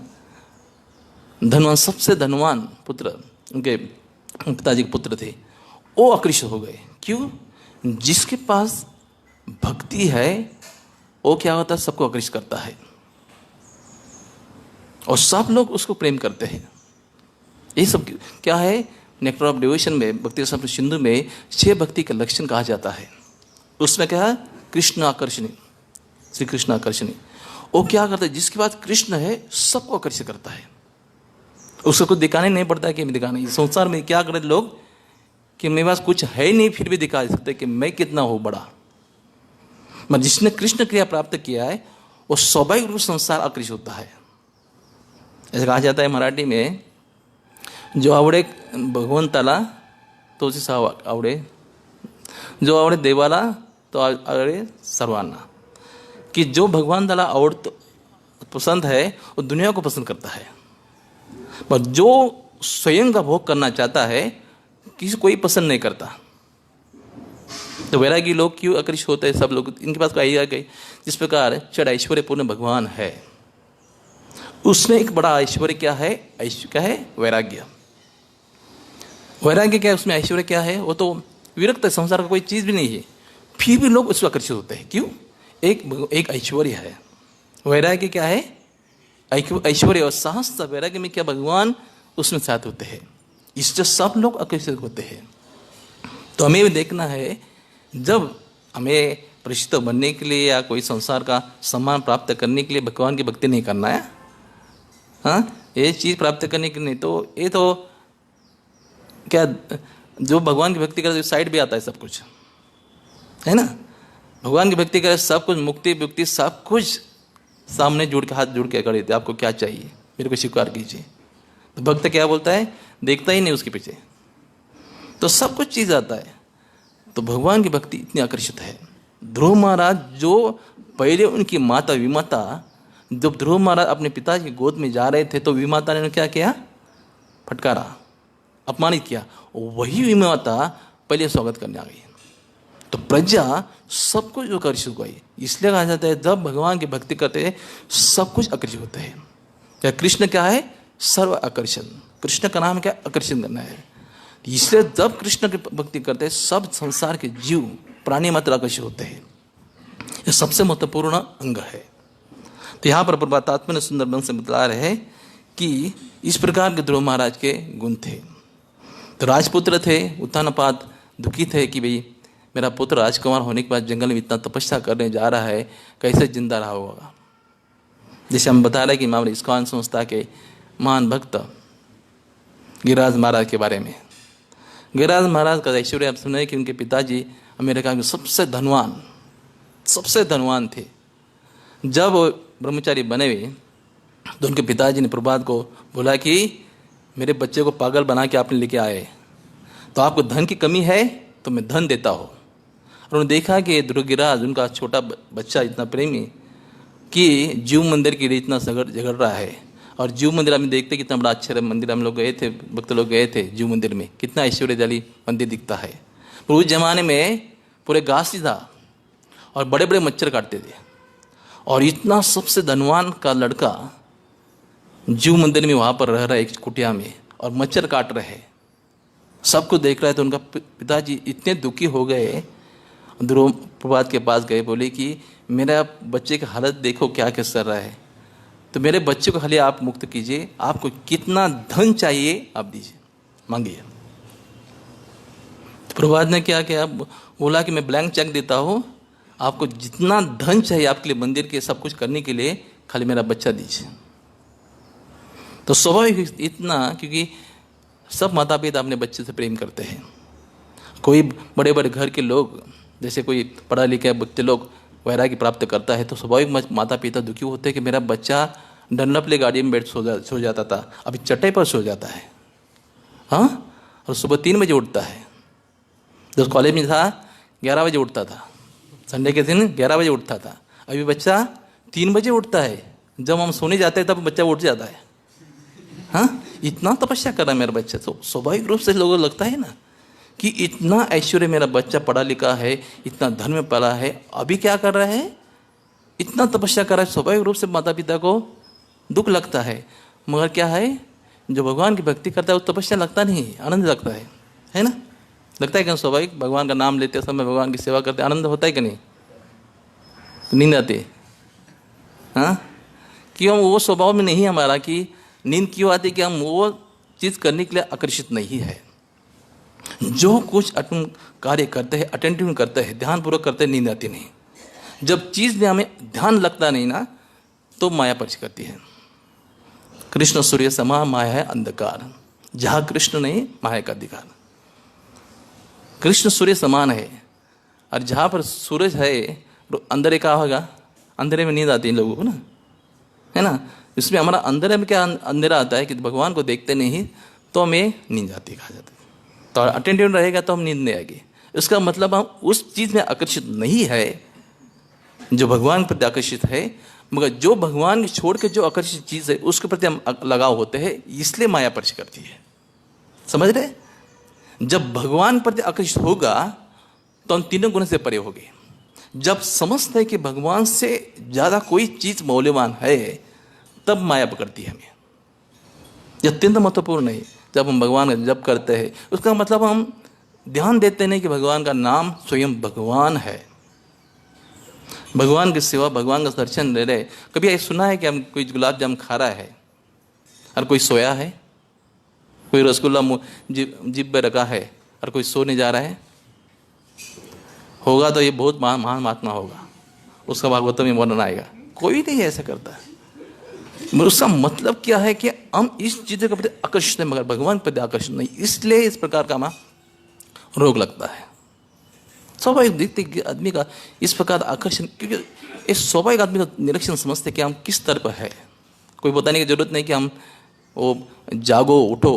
धनवान, सबसे धनवान पुत्र, उनके पिताजी के पुत्र थे, वो आकर्षित हो गए। क्यों? जिसके पास भक्ति है वो क्या होता है, सबको आकर्षित करता है और सब लोग उसको प्रेम करते हैं। ये सब क्या है? नेक्टर ऑफ डिवोशन में, भक्ति रस सिंधु में 6 भक्ति का लक्षण कहा जाता है। उसमें क्या है? कृष्ण आकर्षणी, श्री कृष्ण आकर्षणी। वो क्या करता है? जिसके पास कृष्ण है सबको आकर्षित करता है, उसको कुछ दिखाने नहीं पड़ता है कि मैं दिखाना। संसार में क्या करते लोग कि मेरे पास कुछ है नहीं फिर भी दिखा सकते कि मैं कितना हूँ बड़ा। मगर जिसने कृष्ण क्रिया प्राप्त किया है वो स्वाभाविक रूप से संसार आकर्षित होता है। ऐसा कहा जाता है मराठी में, जो आवडे भगवंताला तोच आवडे, जो आवडे देवाला तो आवडे सर्वांना, कि जो भगवान ताला पसंद है वो दुनिया को पसंद करता है। पर जो स्वयं का भोग करना चाहता है किसी कोई पसंद नहीं करता। तो वैरागी लोग क्यों आकर्षित होते हैं? सब लोग, इनके पास कोई आ गई। जिस प्रकार चढ़ ऐश्वर्यपूर्ण भगवान है, उसमें एक बड़ा ऐश्वर्य क्या है? क्या है? वैराग्य। वैराग्य क्या है? उसमें ऐश्वर्य क्या है? वो तो विरक्त है, संसार का कोई चीज भी नहीं है, फिर भी लोग उसको आकर्षित होते हैं। क्यों? एक ऐश्वर्य है। वैराग्य क्या है? ऐश्वर्य और साहस। वैराग्य में क्या? भगवान उसमें साथ होते हैं, इससे सब लोग आकर्षित होते हैं। तो हमें भी देखना है, जब हमें प्रसिद्ध बनने के लिए या कोई संसार का सम्मान प्राप्त करने के लिए भगवान की भक्ति नहीं करना है। हाँ, ये चीज़ प्राप्त करने के लिए तो ये तो क्या, जो भगवान की भक्ति करे साइड भी आता है, सब कुछ है ना। भगवान की भक्ति करे सब कुछ, मुक्ति मुक्ति सब कुछ सामने जुड़ के, हाथ जुड़ के खड़े थे, आपको क्या चाहिए मेरे को स्वीकार कीजिए। तो भक्त क्या बोलता है? देखता ही नहीं उसके पीछे, तो सब कुछ चीज़ आता है। तो भगवान की भक्ति इतनी आकर्षित है। ध्रुव महाराज जो पहले उनकी माता विमाता, जब ध्रुव महाराज अपने पिताजी की गोद में जा रहे थे तो विमाता ने क्या किया? फटकारा, अपमानित किया। वही विमाता पहले स्वागत करने आ गई। तो प्रजा सब कुछ आकर्षित हो गई। इसलिए कहा जाता है जब भगवान की भक्ति करते हैं सब कुछ आकर्षित होते हैं। क्या कृष्ण क्या है? सर्व आकर्षण। कृष्ण का नाम क्या? आकर्षण करना है। इसलिए जब कृष्ण की भक्ति करते हैं सब संसार के जीव प्राणी मात्र आकर्षित होते हैं। यह सबसे महत्वपूर्ण अंग है। तो यहाँ पर प्रभातात्मा ने सुंदर ढंग से बता रहे हैं कि इस प्रकार के ध्रुव महाराज के गुण थे। तो राजपुत्र थे, उत्तानपाद दुखी थे कि भाई मेरा पुत्र राजकुमार होने के बाद जंगल में इतना तपस्या करने जा रहा है, कैसे जिंदा रहा होगा। जैसे हम बता रहे हैं कि हमारे इस्कॉन संस्था के महान भक्त गिरिराज महाराज के बारे में। गिरिराज महाराज का ऐश्वर्य आप सुने कि उनके पिताजी अमेरिका में सबसे धनवान थे। जब वो ब्रह्मचारी बने हुए तो उनके पिताजी ने प्रभात को बोला कि मेरे बच्चे को पागल बना के आपने लेके आए, तो आपको धन की कमी है तो मैं धन देता हूँ। और उन्होंने देखा कि ध्रुव गिरिराज उनका छोटा बच्चा इतना प्रेमी कि जीव मंदिर के लिए इतना झगड़ रहा है। और जीव मंदिर हम देखते कितना बड़ा अच्छा मंदिर, हम लोग गए थे, भक्त लोग गए थे जीव मंदिर में, कितना ऐश्वर्यशाली मंदिर दिखता है। पर उस जमाने में पूरे घास ही था और बड़े बड़े मच्छर काटते थे। और इतना सबसे धनवान का लड़का जीव मंदिर में वहाँ पर रह रहा है एक कुटिया में और मच्छर काट रहे हैं, सबको देख रहा है। तो उनका पिताजी इतने दुखी हो गए, ध्रुव प्रभात के पास गए, बोले कि मेरा बच्चे की हालत देखो क्या कर रहा है, तो मेरे बच्चे को खाली आप मुक्त कीजिए, आपको कितना धन चाहिए आप दीजिए, मांगिए। तो प्रभात ने क्या किया, बोला कि मैं ब्लैंक चेक देता हूँ, आपको जितना धन चाहिए आपके लिए मंदिर के सब कुछ करने के लिए, खाली मेरा बच्चा दीजिए। तो स्वाभाविक इतना, क्योंकि सब माता पिता अपने बच्चे से प्रेम करते हैं। कोई बड़े बड़े घर के लोग, जैसे कोई पढ़ा लिखा बच्चे लोग वैराग्य प्राप्त करता है, तो स्वाभाविक माता पिता दुखी होते हैं कि मेरा बच्चा डनलप ले गाड़ी में बैठ सो जाता था, अभी चटाई पर सो जाता है, हाँ, और सुबह 3 बजे उठता है। जब कॉलेज में था 11 बजे उठता था, संडे के दिन 11 बजे उठता था, अभी बच्चा 3 बजे उठता है। जब हम सोने जाते हैं तब बच्चा उठ जाता है, हाँ, इतना तपस्या कर रहा है मेरा बच्चा। तो स्वाभाविक रूप से लोगों को लगता है ना कि इतना ऐश्वर्य, मेरा बच्चा पढ़ा लिखा है, इतना धन में पला है, अभी क्या कर रहा है, इतना तपस्या कर रहा है। स्वाभाविक रूप से माता पिता को दुख लगता है। मगर क्या है, जो भगवान की भक्ति करता है वो तपस्या लगता नहीं, आनंद लगता है ना। लगता है कि स्वाभाविक भगवान का नाम लेते समय, भगवान की सेवा करते आनंद होता है कि नहीं, तो नींद आती है, हाँ, क्यों वो स्वभाव में नहीं हमारा कि नींद क्यों आती, कि हम वो चीज़ करने के लिए आकर्षित नहीं है। जो कुछ कार्य करते हैं, अटेंटिव करते हैं, ध्यानपूर्वक करते हैं, नींद आती नहीं। जब चीज़ में हमें ध्यान लगता नहीं ना, तो माया परिच करती है। कृष्ण सूर्य समा, माया है अंधकार, जहाँ कृष्ण नहीं माया का अधिकार। कृष्ण सूर्य समान है, और जहाँ पर सूरज है तो अंधेरे का होगा, अंधेरे में नींद आती है लोगों को ना, है ना। इसमें हमारा अंधेरे में क्या अंधेरा आता है कि भगवान को देखते नहीं तो हमें नींद आती, कहा जाता है। तो अटेंटिव रहेगा तो हम नींद नहीं आएगी। इसका मतलब हम उस चीज़ में आकर्षित नहीं है जो भगवान के प्रति आकर्षित है, मगर जो भगवान को छोड़ के जो आकर्षित चीज़ है उसके प्रति हम लगाव होते हैं, इसलिए माया परिच करती है। समझ रहे, जब भगवान प्रति आकर्षित होगा तो हम तीनों गुण से परे होंगे। जब समझते हैं कि भगवान से ज़्यादा कोई चीज़ मौल्यवान है, तब माया पकड़ती है हमें। यह अत्यंत महत्वपूर्ण है। जब हम भगवान का जप करते हैं, उसका मतलब हम ध्यान देते नहीं कि भगवान का नाम स्वयं भगवान है, भगवान की सेवा, भगवान का दर्शन ले रहे। कभी ऐसा सुना है कि हम कोई गुलाब जामुन खा रहा है और कोई सोया है, कोई रसगुल्ला जिब पे रखा है और कोई सोने जा रहा है? होगा तो ये बहुत महान महात्मा होगा, उसका भागवतम में वर्णन आएगा। कोई नहीं ऐसा करता है। उसका मतलब क्या है कि हम इस चीज़ के प्रति आकर्षित है, मगर भगवान के प्रति आकर्षित नहीं, इसलिए इस प्रकार का हमारा रोग लगता है। स्वाभाविक दिखते आदमी का इस प्रकार आकर्षण, क्योंकि इस स्वाभाविक आदमी का निरीक्षण समझते कि हम किस स्तर पर है। कोई बताने की जरूरत नहीं कि हम वो जागो उठो,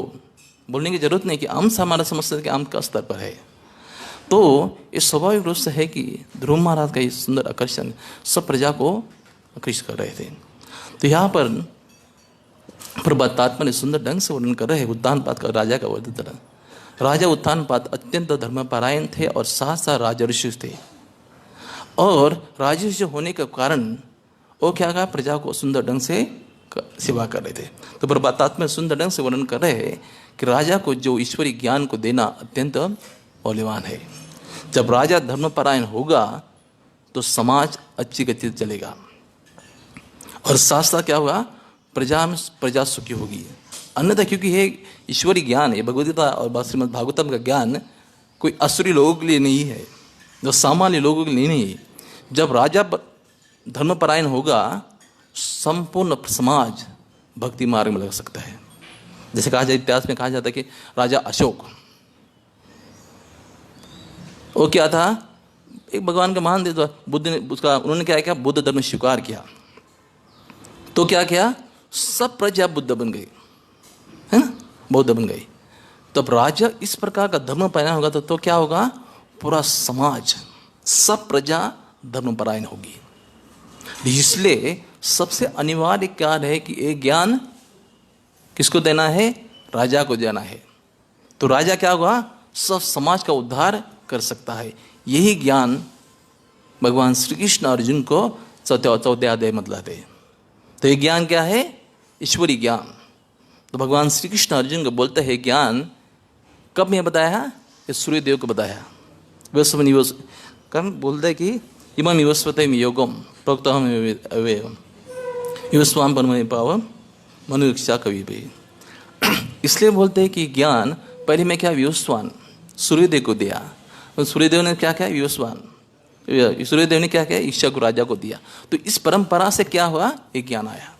बोलने की जरूरत नहीं कि हम हमारा समझते कि हम किस स्तर पर है। तो इस स्वाभाविक रूप से है कि ध्रुव महाराज का ये सुंदर आकर्षण सब प्रजा को आकर्षित कर रहे थे। तो यहाँ पर प्रभातात्मा ने सुंदर ढंग से वर्णन कर रहे हैं उत्तानपाद का, राजा का वर्णन। राजा उत्तानपाद अत्यंत धर्मपरायण थे और साथ साथ राजर्षि थे। और राजर्षि होने के कारण वो क्या कहा, प्रजा को सुंदर ढंग से सेवा कर रहे थे। तो प्रभातात्मा सुंदर ढंग से वर्णन कर रहे हैं कि राजा को जो ईश्वरीय ज्ञान को देना अत्यंत मौल्यवान है। जब राजा धर्मपरायण होगा तो समाज अच्छी गति से चलेगा, और साथ साथ क्या होगा, प्रजा सुखी होगी। अन्यथा क्योंकि ये ईश्वरीय ज्ञान है, भगवद्गीता और श्रीमद् भागवतम का ज्ञान कोई असुरी लोगों के लिए नहीं है, जो सामान्य लोगों के लिए नहीं है। जब राजा धर्मपरायण होगा, संपूर्ण समाज भक्ति मार्ग में लग सकता है। जैसे कहा जाए, इतिहास में कहा जाता है कि राजा अशोक, वो क्या था, एक भगवान का महान देव, बुद्ध ने उसका, उन्होंने क्या किया, बुद्ध धर्म स्वीकार किया। तो क्या किया, सब प्रजा बुद्ध बन गई, है ना, बौद्ध बन गई। तब राजा इस प्रकार का धर्म परायण होगा तो क्या होगा, पूरा समाज, सब प्रजा धर्म परायण होगी। इसलिए सबसे अनिवार्य क्या है कि ये ज्ञान किसको देना है, राजा को देना है। तो राजा क्या होगा, सब समाज का उद्धार कर सकता है। यही ज्ञान भगवान श्री कृष्ण अर्जुन को चौथे अध्याय में दिलाते हैं। तो ये ज्ञान क्या है, ईश्वरीय ज्ञान। तो भगवान श्री कृष्ण अर्जुन को बोलते हैं ज्ञान कब मैं बताया, ये सूर्यदेव को बताया। कब बोलते हैं कि इमं विवस्वते योगम प्रोक्तहम अव्ययम युवस्वाम परम पावम मनुष्या कवि पे। इसलिए बोलते हैं कि ज्ञान पहले मैं क्या, विवस्वान सूर्यदेव को दिया, और सूर्यदेव ने क्या किया, विवस्वान सूर्यदेव ने क्या किया, ईशा को राजा को दिया। तो इस परंपरा से क्या हुआ, एक ज्ञान आया।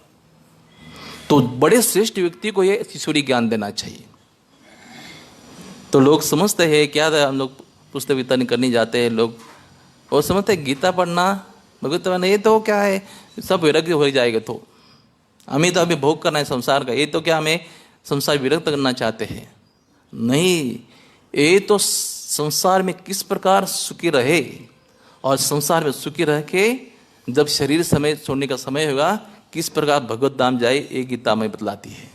तो बड़े श्रेष्ठ व्यक्ति को ये ईश्वरीय ज्ञान देना चाहिए। तो लोग समझते हैं क्या था, हम लोग पुस्तक वितरण करने जाते हैं, लोग और समझते हैं गीता पढ़ना, भगवत पढ़ना, ये तो क्या है, सब वैराग्य हो जाएगा। तो हमें तो अभी भोग करना है संसार का, ये तो क्या हमें संसार विरक्त करना चाहते हैं। नहीं, ये तो संसार में किस प्रकार सुखी रहे, और संसार में सुखी रह के जब शरीर समय छोड़ने का समय होगा किस प्रकार भगवत धाम जाए, ये गीता में बतलाती है।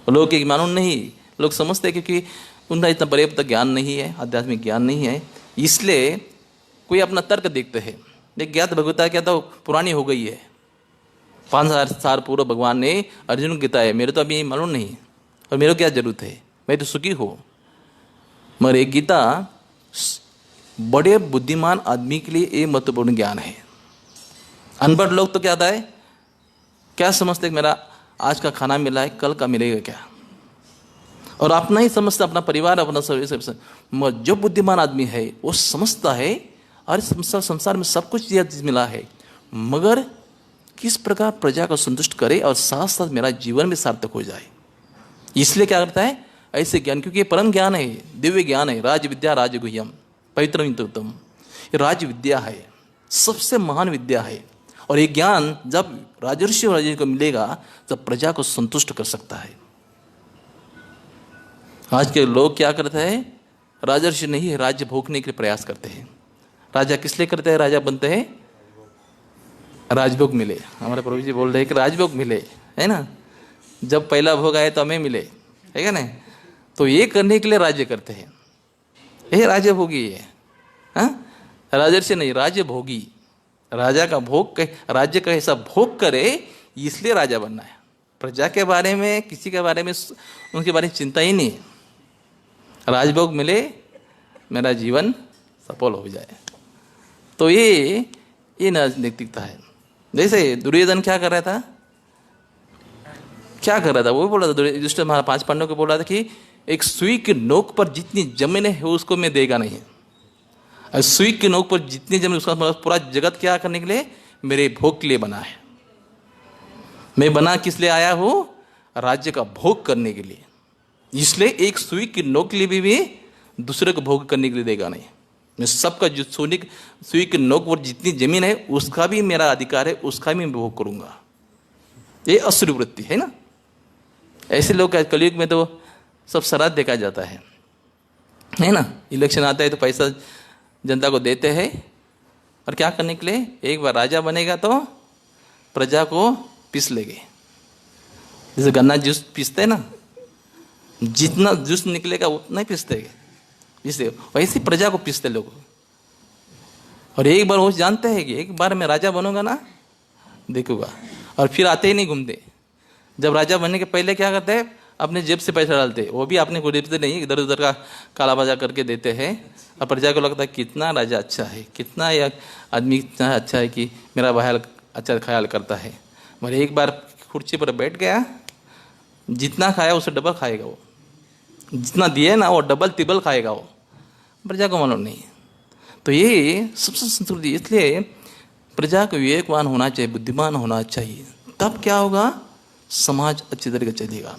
लोग एक मालूम नहीं, लोग समझते हैं क्योंकि उनका इतना पर्याप्त ज्ञान नहीं है, आध्यात्मिक ज्ञान नहीं है, इसलिए कोई अपना तर्क देखते हैं। देख ज्ञात भगवता क्या तो पुरानी हो गई है, 5000 साल पूर्व भगवान ने अर्जुन को गीता है, मेरे तो अभी मालूम नहीं, और मेरे को क्या जरूरत है, मैं तो सुखी हो। मगर एक गीता बड़े बुद्धिमान आदमी के लिए ये महत्वपूर्ण ज्ञान है। अनपढ़ लोग तो क्या था है, क्या समझते मेरा आज का खाना मिला है, कल का मिलेगा क्या, और अपना ही समझता, अपना परिवार, अपना सब। जो बुद्धिमान आदमी है वो समझता है अरे संसार में सब कुछ मिला है, मगर किस प्रकार प्रजा को संतुष्ट करे और साथ साथ मेरा जीवन भी सार्थक हो जाए। इसलिए क्या करता है ऐसे ज्ञान, क्योंकि ये परम ज्ञान है, दिव्य ज्ञान है, राज विद्या राजगुह्यम पवित्रम उत्तम, ये राज विद्या है, सबसे महान विद्या है। और ये ज्ञान जब राजर्षि और राजा को मिलेगा तब प्रजा को संतुष्ट कर सकता है। आज के लोग क्या करते हैं, राजर्षि नहीं है, राज्य भोगने के लिए प्रयास करते हैं। राजा किस लिए करते हैं, राजा बनते हैं राजभोग मिले। हमारे प्रभु जी बोल रहे हैं कि राजभोग मिले, है ना, जब पहला भोग आए तो हमें मिले, है क्या नहीं। तो ये करने के लिए राज्य करते हैं, ये राज्य भोगी है, हाँ? राजर्षि नहीं, राज्य भोगी, राजा का भोग, राज्य का ऐसा भोग करे इसलिए राजा बनना है। प्रजा के बारे में, किसी के बारे में, उनके बारे में चिंता ही नहीं है, राजभोग मिले मेरा जीवन सफल हो जाए। तो ये नैतिकता है। जैसे दुर्योधन क्या कर रहा था, वो बोल रहा था, युधिष्ठिर हमारा 5 पांडवों को बोल रहा था कि एक सुई की नोक पर जितनी जमीन है उसको मैं देगा नहीं, और सुई की नोक पर जितनी जमीन, उसका पूरा जगत क्या करने के लिए, मेरे भोग के लिए बना है। मैं बना किस लिए आया हूं, राज्य का भोग करने के लिए। इसलिए एक सुई की नोक के लिए भी दूसरे को भोग करने के लिए देगा नहीं। मैं सबका जो सुई की नोक पर जितनी जमीन है उसका भी मेरा अधिकार है, उसका भी मैं भोग करूंगा। ये असुर वृत्ति है ना। ऐसे लोग कलयुग में तो सब श्राद्ध देखा जाता है ना। इलेक्शन आता है तो पैसा जनता को देते हैं, और क्या करने के लिए, एक बार राजा बनेगा तो प्रजा को पीस लेंगे। जैसे गन्ना जूस पीसते हैं ना, जितना जूस निकलेगा उतना ही पीसते हैं, जिससे वैसे प्रजा को पीसते लोग। और एक बार वो जानते हैं कि एक बार मैं राजा बनूंगा ना, देखूंगा, और फिर आते ही नहीं घूमते। जब राजा बनने के पहले क्या करते हैं, अपने जेब से पैसा डालते हैं, वो भी अपने को देते नहीं, इधर उधर का काला बाजार करके देते हैं। और प्रजा को लगता है कितना राजा अच्छा है, कितना यह आदमी इतना अच्छा है कि मेरा बहाल अच्छा ख्याल करता है। मगर एक बार कुर्सी पर बैठ गया, जितना खाया उससे डबल खाएगा वो, जितना दिए ना वो डबल तिबल खाएगा वो, प्रजा को मालूम नहीं है। तो ये सबसे संस्कृति, इसलिए प्रजा को विवेकवान होना चाहिए, बुद्धिमान होना चाहिए, तब क्या होगा, समाज अच्छी तरीके चलेगा।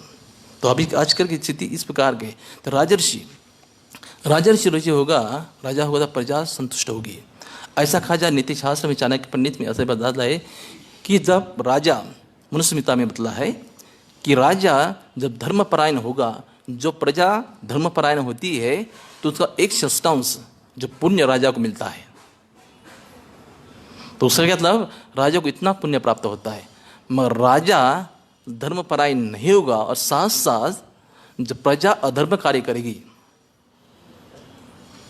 तो अभी आजकल की स्थिति इस प्रकार के, तो राजर्षि रुचि होगा, राजा होगा तो प्रजा संतुष्ट होगी। ऐसा कहा जाए नीति शास्त्र में, चाणक्य पंडित में ऐसे बता है कि जब राजा, मनुस्मृति में बतला है कि राजा जब धर्मपरायण होगा, जो प्रजा धर्मपरायण होती है तो उसका 1/6 जो पुण्य राजा को मिलता है। तो उसका मतलब राजा को इतना पुण्य प्राप्त होता है। मगर राजा धर्मपरायण नहीं होगा और साथ साथ जब प्रजा अधर्म कार्य करेगी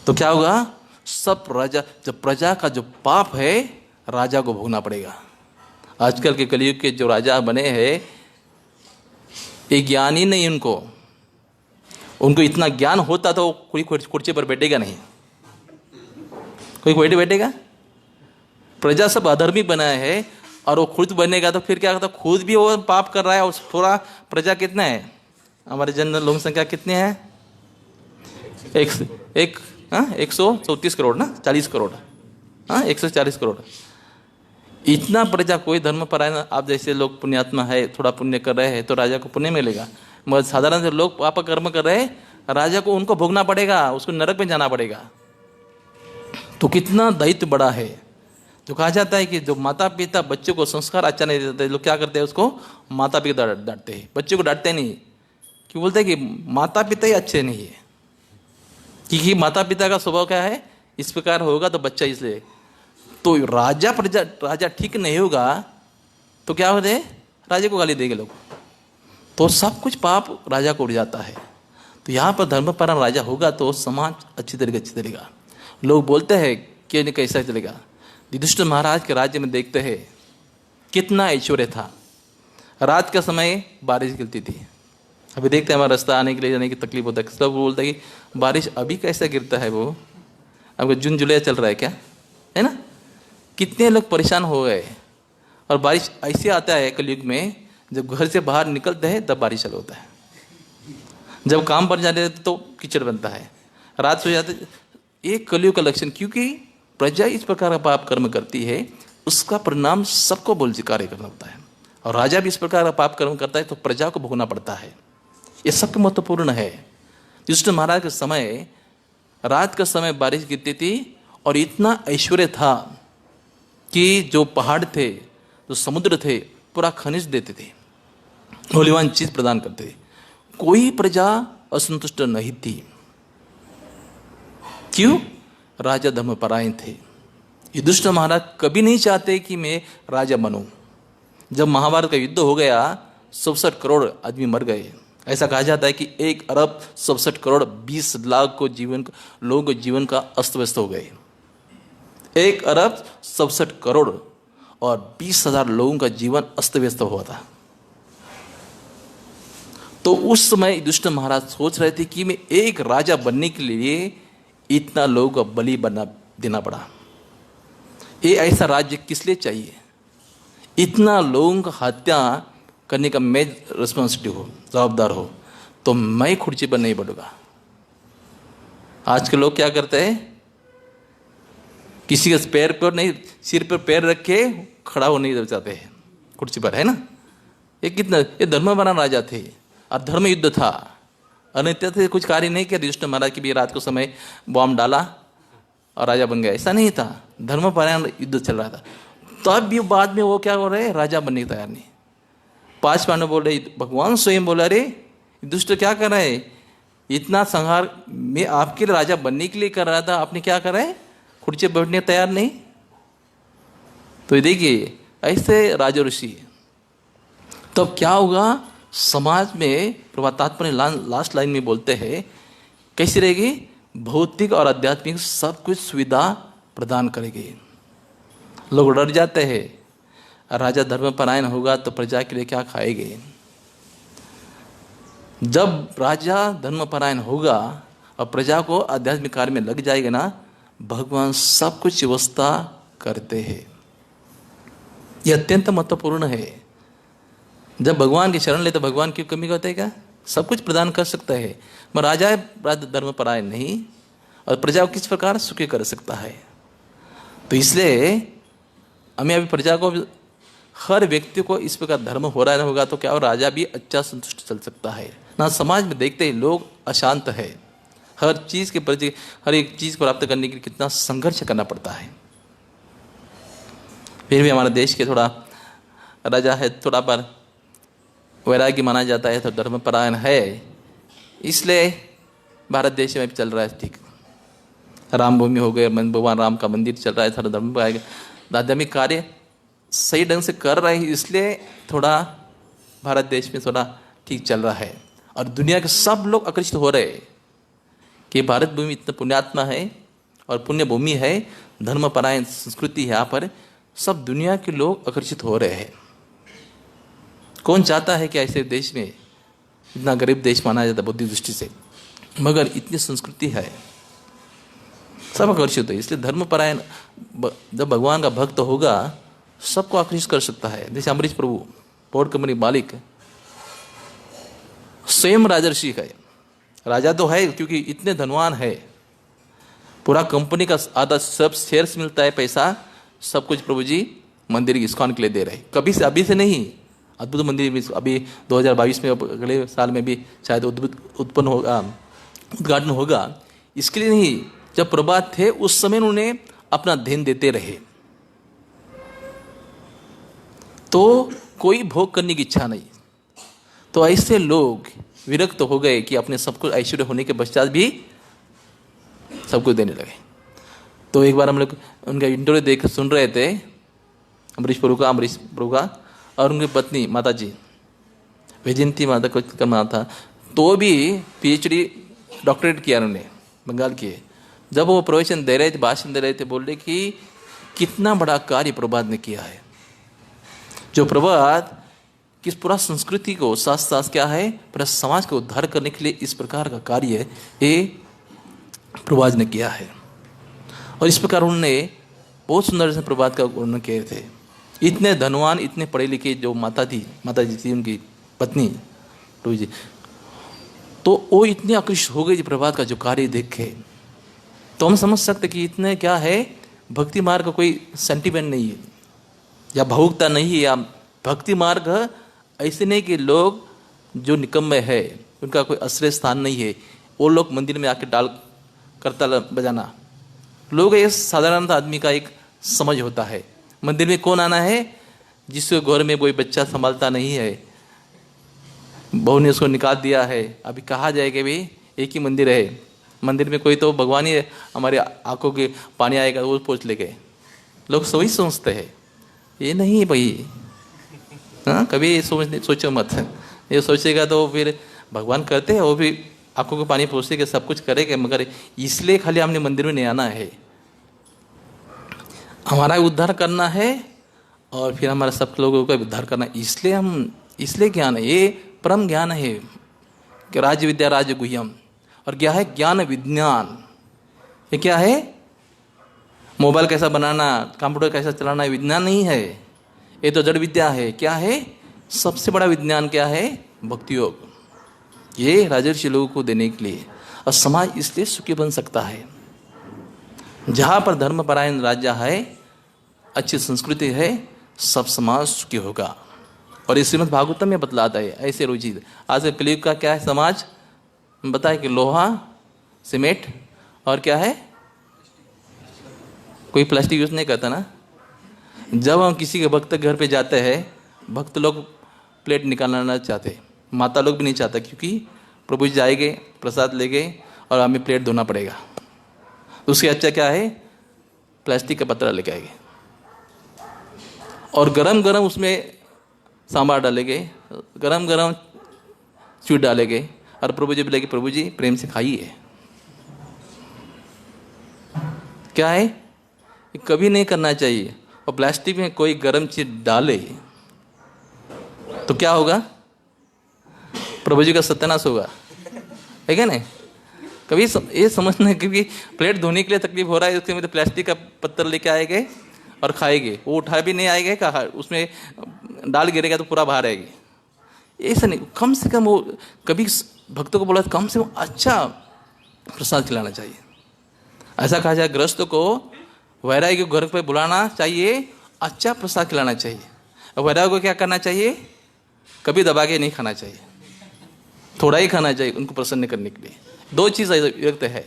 तो क्या होगा, सब राजा, जब प्रजा का जो पाप है राजा को भोगना पड़ेगा। आजकल के कलयुग के जो राजा बने हैं ये ज्ञान ही नहीं, उनको इतना ज्ञान होता तो कोई कुर्सी पर बैठेगा नहीं, कोई बैठेगा। प्रजा सब अधर्मी बनाए हैं और वो खुद बनेगा तो फिर क्या होता, खुद भी वो पाप कर रहा है। और थोड़ा प्रजा कितना है, हमारे जनरल लोक संख्या कितने हैं, 134 करोड़ ना, 40 करोड़, 140 करोड़। इतना प्रजा, कोई धर्म परायण, आप जैसे लोग पुण्यात्मा है, थोड़ा पुण्य कर रहे हैं तो राजा को पुण्य मिलेगा। मगर साधारण से लोग पाप कर्म कर रहे हैं, राजा को उनको भोगना पड़ेगा, उसको नरक में जाना पड़ेगा। तो कितना दायित्व बड़ा है। जो कहा जाता है कि जो माता पिता बच्चों को संस्कार अच्छा नहीं देते, लोग क्या करते हैं, उसको माता पिता डांटते हैं, बच्चे को डांटते नहीं। क्यों बोलते हैं कि माता पिता ही अच्छे नहीं है, क्योंकि माता पिता का स्वभाव क्या है, इस प्रकार होगा तो बच्चा इसलिए। तो राजा ठीक नहीं होगा तो क्या होते हैं, राजा को गाली देंगे लोग, तो सब कुछ पाप राजा को उड़ जाता है। तो यहाँ पर धर्मपरायण राजा होगा तो समाज अच्छी चलेगा। लोग बोलते हैं कि नहीं कैसा चलेगा। युधिष्ठिर महाराज के राज्य में देखते हैं कितना ऐश्वर्य था। रात का समय बारिश गिरती थी। अभी देखते हैं हमारा रास्ता आने के लिए जाने की तकलीफ होता है, सब बोलता है कि बारिश अभी कैसा गिरता है, वो अब जून जुलाई चल रहा है क्या, है ना। कितने लोग परेशान हो गए। और बारिश ऐसे आता है कलयुग में, जब घर से बाहर निकलते हैं तब बारिश चालू होता है, जब काम पर जाते हैं तो कीचड़ बनता है, रात सो जाते। एक कलयुग का लक्षण, क्योंकि प्रजा इस प्रकार का पाप कर्म करती है, उसका परिणाम सबको बोल कार्य करना होता है। और राजा भी इस प्रकार का पाप कर्म करता है तो प्रजा को भोगना पड़ता है। ये सबको महत्वपूर्ण है। युधिष्ठिर महाराज के समय रात का समय बारिश गिरती थी और इतना ऐश्वर्य था कि जो पहाड़ थे, जो समुद्र थे, पूरा खनिज देते थे, मूल्यवान चीज प्रदान करते थे। कोई प्रजा असंतुष्ट नहीं थी। क्यों? राजा धर्मपरायण थे। युधिष्ठिर महाराज कभी नहीं चाहते कि मैं राजा बनूं। जब महाभारत का युद्ध हो गया 67 करोड़ आदमी मर गए। ऐसा कहा जाता है कि 1 अरब 67 करोड़ 20 लाख को लोगों के जीवन का अस्त व्यस्त हो गए। 1 अरब 67 करोड़ और 20,000 लोगों का जीवन अस्त व्यस्त हुआ था। तो उस समय युधिष्ठिर महाराज सोच रहे थे कि मैं एक राजा बनने के लिए इतना लोगों का बलि देना पड़ा। ये ऐसा राज्य किस लिए चाहिए? इतना लोगों का हत्या करने का मैं रिस्पॉन्सिबिलिटी हो, जवाबदार हो, तो मैं कुर्सी पर नहीं बैठूंगा। आज के लोग क्या करते हैं, किसी के पैर पर नहीं, सिर पर पैर रख के खड़ा हो नहीं चाहते हैं कुर्सी पर, है ना। ये धर्मपरायण राजा थे और धर्म युद्ध था। अनित्य थे, कुछ कार्य नहीं किया। युधिष्ठिर महाराज की भी रात को समय बॉम्ब डाला और राजा बन गया, ऐसा नहीं था। धर्मपरायण युद्ध चल रहा था। तब भी बाद में वो क्या हो रहे, राजा बनने की तैयार नहीं। 5 पांडव बोल रहे, भगवान स्वयं बोला, अरे युधिष्ठिर क्या कर रहे हैं, इतना संहार मैं आपके लिए राजा बनने के लिए कर रहा था, आपने क्या कर रहे हैं, कुर्सी बैठने तैयार नहीं। तो देखिए ऐसे राजा ऋषि, तब क्या होगा समाज में। प्रभातात्मा ने लास्ट लाइन में बोलते हैं कैसी रहेगी, भौतिक और आध्यात्मिक सब कुछ सुविधा प्रदान करेगी। लोग डर जाते हैं राजा धर्मपरायण होगा तो प्रजा के लिए क्या खाएंगे। जब राजा धर्मपरायण होगा और प्रजा को आध्यात्मिक कार्य में लग जाएगा ना, भगवान सब कुछ व्यवस्था करते हैं। यह अत्यंत महत्वपूर्ण है। जब भगवान की शरण ले तो भगवान की कमी होता है क्या? सब कुछ प्रदान कर सकता है, मगर राजा है धर्मपरायण नहीं, और प्रजा को किस प्रकार सुखी कर सकता है। तो इसलिए हमें अभी प्रजा को, हर व्यक्ति को इस प्रकार धर्म हो रहा होगा तो क्या और राजा भी अच्छा संतुष्ट चल सकता है ना। समाज में देखते ही लोग अशांत है, हर चीज़ के प्रति, हर एक चीज़ प्राप्त करने के लिए कितना संघर्ष करना पड़ता है। फिर भी हमारे देश के थोड़ा राजा है, थोड़ा पर वैराग्य माना जाता है, तो धर्मपरायण है, इसलिए भारत देश में भी चल रहा है ठीक। राम भूमि हो गए, भगवान राम का मंदिर चल रहा है, थोड़ा धर्म आध्यात्मिक कार्य सही ढंग से कर रहे हैं, इसलिए थोड़ा भारत देश में थोड़ा ठीक चल रहा है। और दुनिया के सब लोग आकर्षित हो रहे हैं कि भारत भूमि इतना पुण्यात्मा है और पुण्य भूमि है, धर्मपरायण संस्कृति है, यहाँ पर सब दुनिया के लोग आकर्षित हो रहे हैं। कौन चाहता है कि ऐसे देश में, इतना गरीब देश माना जाता है बुद्धि दृष्टि से, मगर इतनी संस्कृति है, सब आकर्षित है। इसलिए धर्मपरायण जब भगवान का भक्त होगा सबको आकर्षित कर सकता है। जैसे अमरीश प्रभु पोर्ट कंपनी मालिक स्वयं राजर्षि है, राजा तो है क्योंकि इतने धनवान है, पूरा कंपनी का आधा सब शेयर्स मिलता है, पैसा सब कुछ प्रभु जी मंदिर की इस्कॉन के लिए दे रहे। कभी से, अभी से नहीं, अद्भुत मंदिर में अभी 2022 में, अगले साल में भी शायद उत्पन्न होगा, उद्घाटन होगा। इसके लिए नहीं, जब प्रभात थे उस समय उन्होंने अपना ध्यान देते रहे, तो कोई भोग करने की इच्छा नहीं। तो ऐसे लोग विरक्त हो गए कि अपने सब कुछ ऐश्वर्य होने के पश्चात भी सब कुछ देने लगे। तो एक बार हम लोग उनका इंटरव्यू देख सुन रहे थे, अमरीश प्रभु का और उनकी पत्नी माता जी वैजयंती माता को करना था, तो भी PhD डॉक्टरेट किया उन्होंने, बंगाल के। जब वो प्रवचन दे रहे थे, भाषण दे रहे थे, बोल रहे कि कितना बड़ा कार्य प्रभात ने किया है। जो प्रभात किस पूरा संस्कृति को साथ साथ क्या है, पूरा समाज को उद्धार करने के लिए इस प्रकार का कार्य ये प्रभात ने किया है। और इस प्रकार उन्होंने बहुत सुंदर से प्रभात का वर्णन किए थे। इतने धनवान, इतने पढ़े लिखे जो माता जी थी उनकी पत्नी टू जी, तो वो इतने आकर्षित हो गई प्रभात का जो कार्य देखे। तो हम समझ सकते कि इतने क्या है, भक्ति मार्ग का कोई सेंटिमेंट नहीं है या भावुकता नहीं है, या भक्ति मार्ग ऐसे नहीं कि लोग जो निकम्मे है उनका कोई आश्रय स्थान नहीं है, वो लोग मंदिर में आके डाल करताल बजाना। लोग ये साधारण आदमी का एक समझ होता है, मंदिर में कौन आना है, जिसके घर में कोई बच्चा संभालता नहीं है, बहू ने उसको निकाल दिया है, अभी कहा जाएगा भाई एक ही मंदिर है, मंदिर में कोई तो भगवान ही है, हमारे आंखों के पानी आएगा वो पोंछ ले गए। लोग वही सोचते हैं, ये नहीं है भाई। हाँ, कभी सोचो मत, ये सोचेगा तो फिर भगवान करते हैं, वो भी आंखों को पानी पोंछते के सब कुछ करेगा, मगर इसलिए खाली हमने मंदिर में नहीं आना है, हमारा उद्धार करना है और फिर हमारा सब लोगों का उद्धार करना है। इसलिए ज्ञान है, ये परम ज्ञान है कि राज्य विद्या राज्य गुह्यम। और क्या है ज्ञान विज्ञान, ये क्या है, मोबाइल कैसा बनाना, कंप्यूटर कैसा चलाना, विज्ञान नहीं है, ये तो जड़ विद्या है। क्या है सबसे बड़ा विज्ञान, क्या है भक्ति योग, ये राजर्षि लोगों को देने के लिए। और समाज इसलिए सुखी बन सकता है, जहाँ पर धर्मपरायण राज्य है, अच्छी संस्कृति है, सब समाज सुखी होगा। और इस श्रीमद् भागवतम में बतलाता है ऐसे रुचि। आज के कलयुग का क्या है समाज, बताए कि लोहा सीमेंट और क्या है, कोई प्लास्टिक यूज नहीं करता ना। जब हम किसी के भक्त के घर पे जाते हैं, भक्त लोग प्लेट निकालना ना चाहते, माता लोग भी नहीं चाहता, क्योंकि प्रभु जी जाएंगे प्रसाद ले गए और हमें प्लेट धोना पड़ेगा। उसके अच्छा क्या है, प्लास्टिक का पत्रा लेके आएंगे और गरम गरम उसमें सांभर डालेंगे, गरम गरम स्वीट डालेंगे और प्रभु जी बोलेंगे प्रभु जी प्रेम से खाइए। क्या है, कभी नहीं करना चाहिए। और प्लास्टिक में कोई गरम चीज डाले तो क्या होगा, प्रभु जी का सत्यानाश होगा, है क्या नहीं? कभी ये समझना है, क्योंकि प्लेट धोने के लिए तकलीफ हो रहा है, उसके में तो प्लास्टिक का पत्थर लेके आएंगे और खाएंगे, वो उठा भी नहीं आएगा, कहा उसमें डाल गिरेगा तो पूरा बाहर आएगी। ऐसा नहीं, कम से कम वो कभी भक्तों को बोला कम से कम अच्छा प्रसाद खिलाना चाहिए। ऐसा कहा जाए गृहस्थ को वैरागी को घर पे बुलाना चाहिए, अच्छा प्रसाद खिलाना चाहिए। और वैरागी को क्या करना चाहिए? कभी दबा के नहीं खाना चाहिए, थोड़ा ही खाना चाहिए उनको प्रसन्न करने के लिए। दो चीज़ व्यक्त है,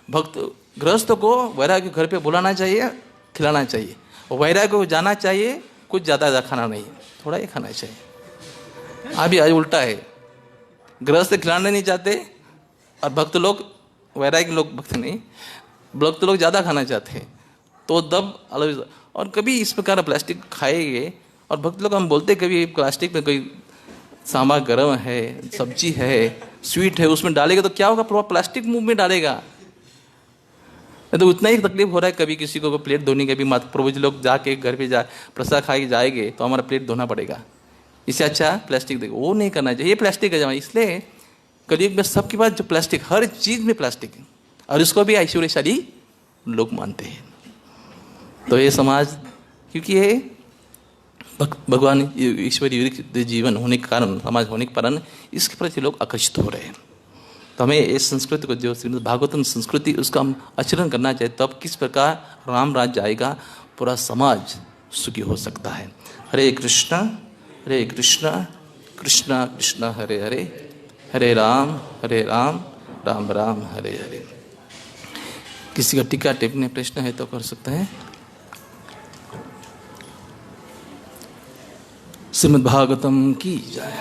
भक्त गृहस्थ को वैरागी घर पे बुलाना चाहिए, खिलाना चाहिए, और वैरागी को जाना चाहिए, कुछ ज़्यादा खाना नहीं, थोड़ा ही खाना चाहिए। अभी आज उल्टा है, गृहस्थ खिलाना नहीं चाहते और भक्त लोग, वैरागी लोग, भक्त नहीं, भक्त लोग ज़्यादा खाना चाहते हैं, तो दब अलग। और कभी इस प्रकार प्लास्टिक खाएंगे, और भक्त लोग हम बोलते कभी प्लास्टिक में कोई सांभर गर्म है, सब्जी है, स्वीट है, उसमें डालेगा तो क्या होगा? पूरा प्लास्टिक मुंह में डालेगा, तो उतना ही तकलीफ हो रहा है। कभी किसी को प्लेट धोने के भी माता प्रभु जी लोग जाके घर पे जा प्रसाद खा के जाएंगे तो हमारा प्लेट धोना पड़ेगा, इससे अच्छा प्लास्टिक देगा, वो नहीं करना चाहिए। ये प्लास्टिक का जमाना, इसलिए कलयुग में सबके पास जो प्लास्टिक, हर चीज में प्लास्टिक है, और इसको भी ऐश्वर्यशाली लोग मानते हैं। तो ये समाज, क्योंकि ये भगवान ईश्वरीय जीवन होने के कारण, समाज होने के कारण इसके प्रति लोग आकर्षित हो रहे हैं। तो हमें इस संस्कृति को, जो श्रीमद् भागवतम संस्कृति, उसका हम आचरण करना चाहिए, तब किस प्रकार राम राज्य आएगा, पूरा समाज सुखी हो सकता है। हरे कृष्णा कृष्णा कृष्णा हरे हरे, हरे राम राम राम हरे हरे। किसी का टीका टिप्पणी प्रश्न है तो कर सकते हैं। श्रीमद् भागवतम की जय।